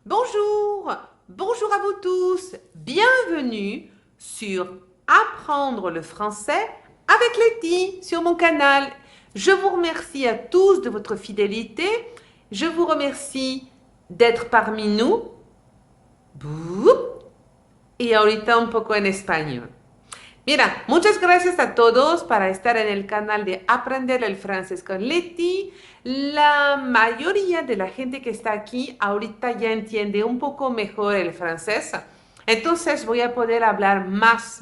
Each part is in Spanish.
Bonjour, bonjour à vous tous, bienvenue sur Apprendre le français avec Letty sur mon canal. Je vous remercie à tous de votre fidélité, je vous remercie d'être parmi nous. Y ahorita un poco en español. Mira, muchas gracias a todos para estar en el canal de Aprender el Francés con Leti. La mayoría de la gente que está aquí ahorita ya entiende un poco mejor el francés. Entonces voy a poder hablar más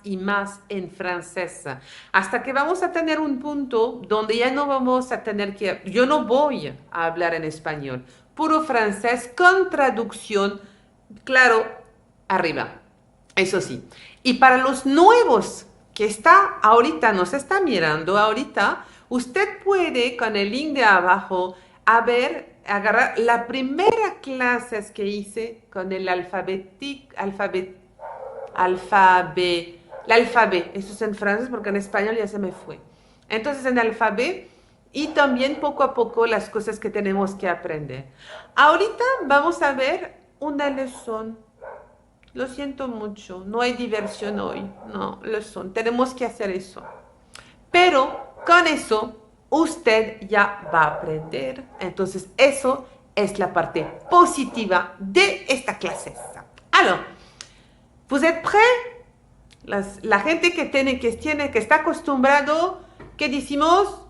y más en francés. Hasta que vamos a tener un punto donde ya no vamos a tener que... Yo no voy a hablar en español. Puro francés con traducción, claro, arriba. Eso sí. Y para los nuevos que está ahorita, nos está mirando ahorita, usted puede con el link de abajo agarrar la primera clase que hice con el alfabeto. Eso es en francés porque en español ya se me fue. Entonces en alfabeto y también poco a poco las cosas que tenemos que aprender. Ahorita vamos a ver una lección. Lo siento mucho, no hay diversión hoy, no, tenemos que hacer eso. Pero con eso usted ya va a aprender. Entonces eso es la parte positiva de esta clase. Alors, ¿vous êtes prêts? La gente que está acostumbrado, ¿qué decimos?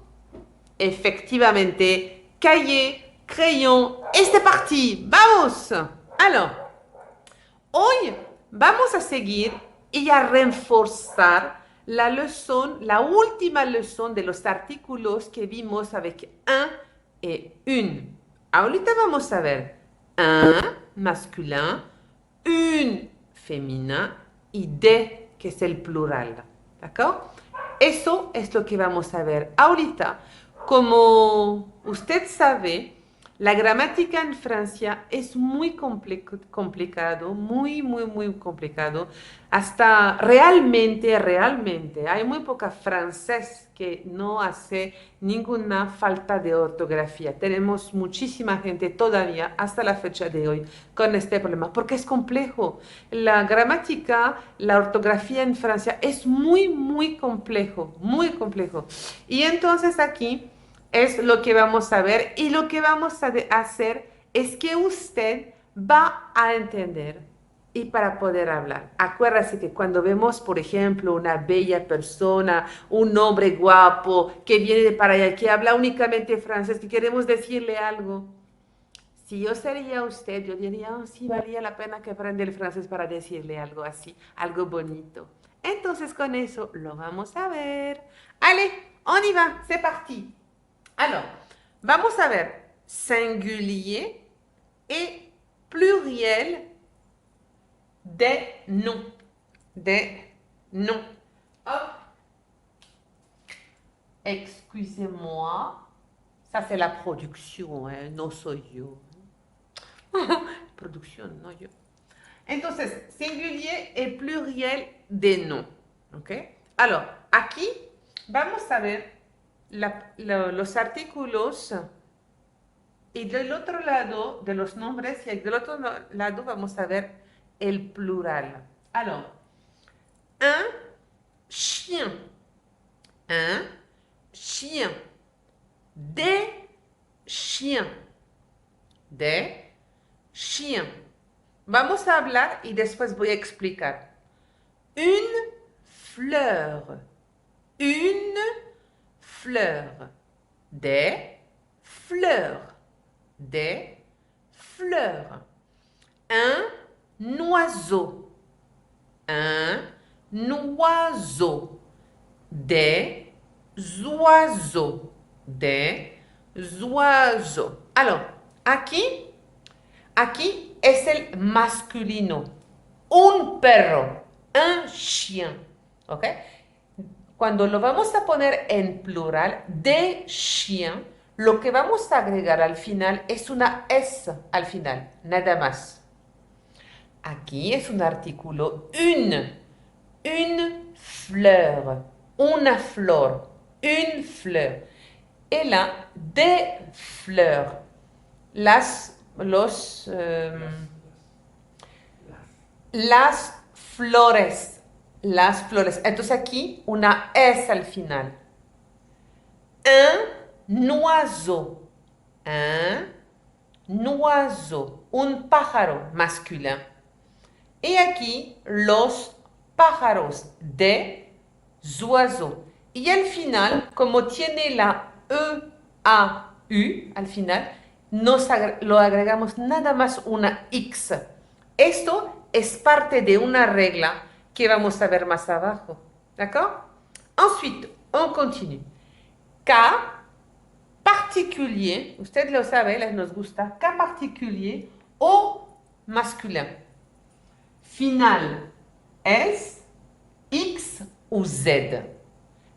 Efectivamente, cahier, crayon, et c'est parti, vamos. Alors, hoy vamos a seguir y a reforzar la última lección de los artículos que vimos avec un et une. Ahorita vamos a ver un masculin, une féminin y de, que es el plural. ¿D'accord? Eso es lo que vamos a ver ahorita. Como usted sabe, la gramática en Francia es muy complicado, muy complicado. Hasta realmente, hay muy poca francés que no hace ninguna falta de ortografía. Tenemos muchísima gente todavía hasta la fecha de hoy con este problema, porque es complejo. La gramática, la ortografía en Francia es muy complejo, muy complejo. Y entonces aquí es lo que vamos a ver y lo que vamos a hacer es que usted va a entender y para poder hablar. Acuérdese que cuando vemos, por ejemplo, una bella persona, un hombre guapo que viene de para allá, que habla únicamente francés, que queremos decirle algo. Si yo sería usted, yo diría, oh, sí, valía la pena que aprenda el francés para decirle algo así, algo bonito. Entonces con eso lo vamos a ver. Allez, on y va, c'est parti. Alors, vamos a ver singulier et pluriel des noms. Des noms. Hop. Excusez-moi. Ça, c'est la production, hein? No soy yo. Producción, no yo. Entonces, singulier et pluriel des noms. ¿Ok? Alors, aquí vamos a ver los artículos y del otro lado de los nombres y del otro lado vamos a ver el plural. Alors, un chien, un chien, des chiens, des chiens. Vamos a hablar y después voy a explicar. Une fleur, une fleur, des fleurs, des fleurs. Un oiseau, un oiseau, des oiseaux, des oiseaux. Alors, aquí es el masculino. Un perro, un chien. ¿Ok? Cuando lo vamos a poner en plural, de chien, lo que vamos a agregar al final es una S al final, nada más. Aquí es un artículo, une fleur, una flor, une fleur. Et là, des fleurs, las los, las flores. Las flores. Entonces aquí una S al final. Un oiseau. Un oiseau. Un pájaro masculin. Y aquí los pájaros, des oiseaux. Y al final, como tiene la E-A-U al final, lo agregamos nada más una X. Esto es parte de una regla que vamos a ver más abajo. ¿D'accord? Ensuite, on continue. Cas particulier, usted lo sabe, les nos gusta, cas particulier au masculin. Final es X o Z.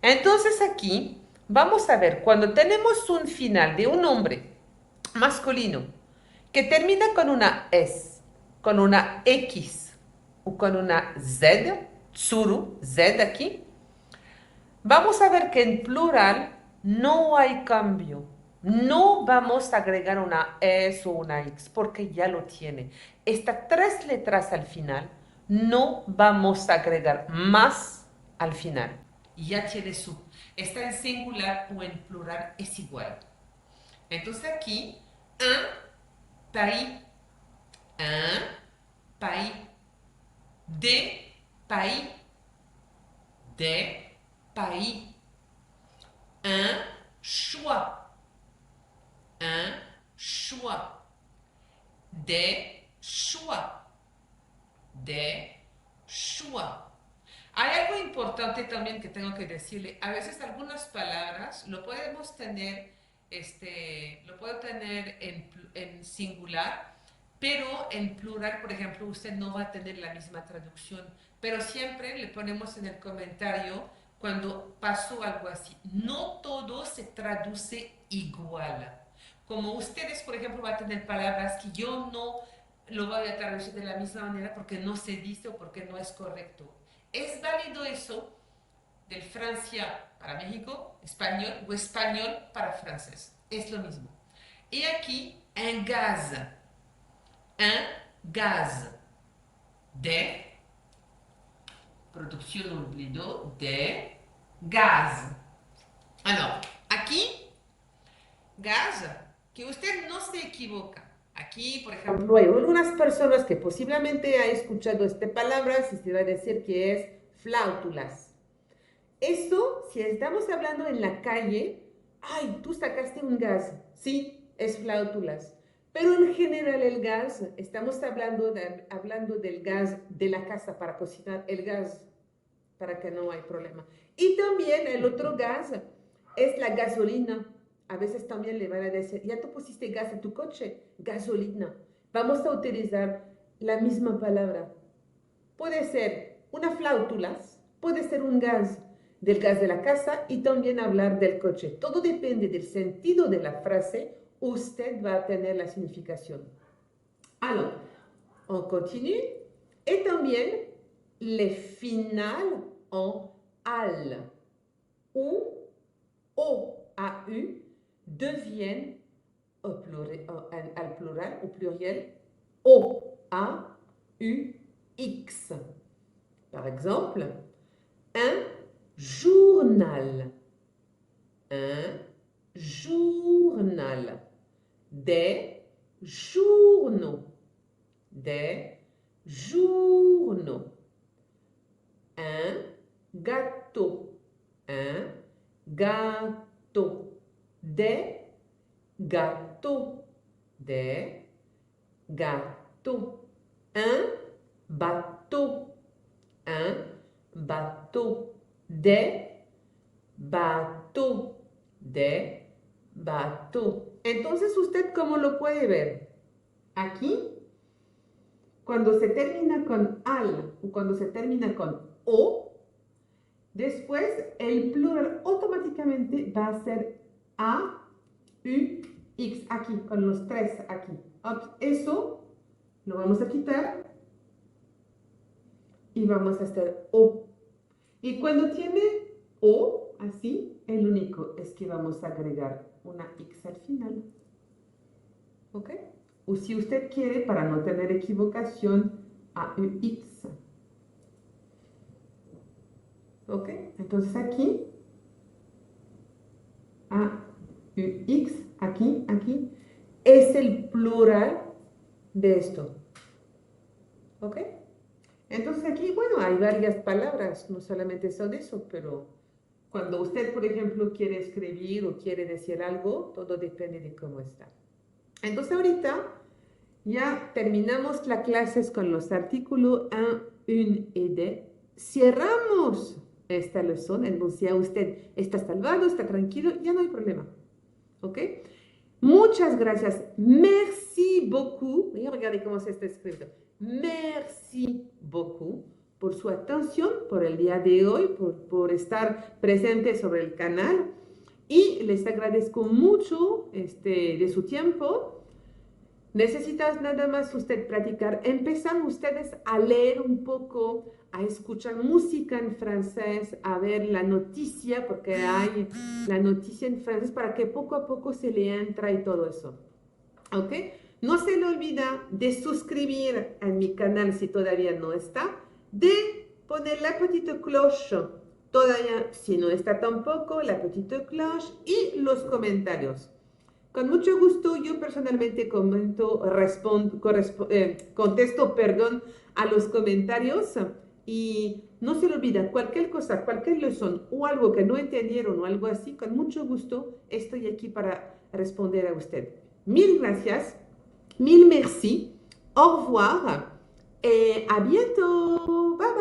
Entonces aquí vamos a ver, cuando tenemos un final de un nombre masculino que termina con una S, con una X o con una Z, tsuru, Z aquí, vamos a ver que en plural no hay cambio. No vamos a agregar una S o una X porque ya lo tiene. Estas tres letras al final no vamos a agregar más al final. Ya tiene su. Está en singular o en plural es igual. Entonces aquí, un país, un país, des país, des país. Un choix. Un choix. Des choix. Des choix. Hay algo importante también que tengo que decirle. A veces algunas palabras lo podemos tener, lo puedo tener en singular, pero en plural, por ejemplo, usted no va a tener la misma traducción. Pero siempre le ponemos en el comentario cuando pasó algo así. No todo se traduce igual. Como ustedes, por ejemplo, van a tener palabras que yo no lo voy a traducir de la misma manera porque no se dice o porque no es correcto. ¿Es válido eso del Francia para México, español o español para francés? Es lo mismo. Y aquí, un gaz de producción olvido de gaz. Alors, aquí, gaz, que usted no se equivoca. Aquí, por ejemplo, hay algunas personas que posiblemente han escuchado esta palabra y se va a decir que es flautulas. Esto, si estamos hablando en la calle, ay, tú sacaste un gas. Sí, es flautulas. Pero en general el gas, estamos hablando del gas de la casa para cocinar, el gas para que no hay problema. Y también el otro gas es la gasolina. A veces también le van a decir, ya tú pusiste gas en tu coche, gasolina. Vamos a utilizar la misma palabra. Puede ser una flautulas, puede ser un gas del gas de la casa y también hablar del coche. Todo depende del sentido de la frase, usted va a tener la significación. Alors, on continue. Et también les finales en al ou OAU deviennent au pluriel OAUX. Par exemple, un journal. Un journal. Des journaux. Des journaux. Un gâteau. Un gâteau. Des gâteaux. Des gâteaux. Un bateau. Un bateau. Des bateaux. Des bateaux. Entonces, ¿usted cómo lo puede ver? Aquí, cuando se termina con al o cuando se termina con o, después el plural automáticamente va a ser a, u, x, aquí, con los tres aquí. Eso lo vamos a quitar y vamos a hacer o. Y cuando tiene o, así, el único es que vamos a agregar una x al final. ¿Ok? O si usted quiere, para no tener equivocación, AUX. ¿Ok? Entonces aquí, AUX, aquí, es el plural de esto. ¿Ok? Entonces aquí, bueno, hay varias palabras, no solamente son eso, pero cuando usted, por ejemplo, quiere escribir o quiere decir algo, todo depende de cómo está. Entonces ahorita ya terminamos las clases con los artículos 1, 1 y 2. Cerramos esta lección, entonces ya usted está salvado, está tranquilo, ya no hay problema. ¿Ok? Muchas gracias. Merci beaucoup. Voy a regarder cómo se está escrito. Merci beaucoup por su atención, por el día de hoy, por estar presente sobre el canal. Y les agradezco mucho de su tiempo. Necesitas nada más usted practicar. Empezan ustedes a leer un poco, a escuchar música en francés, a ver la noticia, porque hay la noticia en francés, para que poco a poco se le entra y todo eso. ¿Ok? No se le olvida de suscribir a mi canal si todavía no está, de poner la petite cloche, todavía si no está tampoco, la petite cloche y los comentarios. Con mucho gusto, yo personalmente contesto, a los comentarios y no se le olvida, cualquier cosa, cualquier lección o algo que no entendieron o algo así, con mucho gusto estoy aquí para responder a usted. Mil gracias, mil merci, au revoir et à bientôt. Bye.